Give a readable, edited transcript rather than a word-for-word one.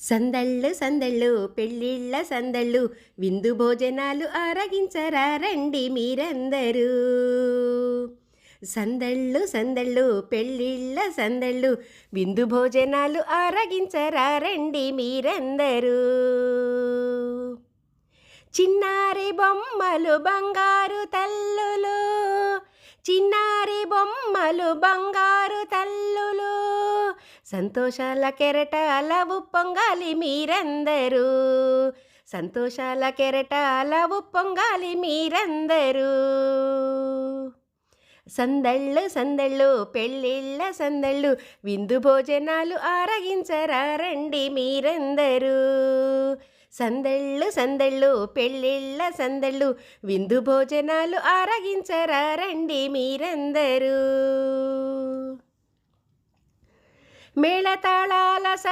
సందళ్ళు సందళ్ళు పెళ్ళిళ్ళ సందళ్ళు విందు భోజనాలు ఆరగించరా రండి మీరందరూ. సందళ్ళు సందళ్ళు పెళ్ళిళ్ళ సందళ్ళు విందు భోజనాలు ఆరగించరా రండి మీరందరూ. చిన్నారి బొమ్మలు బంగారు తల్లులు, చిన్నారి బొమ్మలు బంగారు తల్లులు, సంతోషాల కెరటాల ఉప్పొంగాలి మీరందరూ. సంతోషాల కెరటాల ఉప్పొంగాలి మీరందరూ. సందళ్ళు సందళ్ళు పెళ్ళిళ్ళ సందళ్ళు విందు భోజనాలు ఆరగించరా రండి మీరందరూ. సందళ్ళు సందళ్ళు పెళ్ళిళ్ళ సందళ్ళు విందు భోజనాలు ఆరగించరా రండి మీరందరూ. మేళతాళాల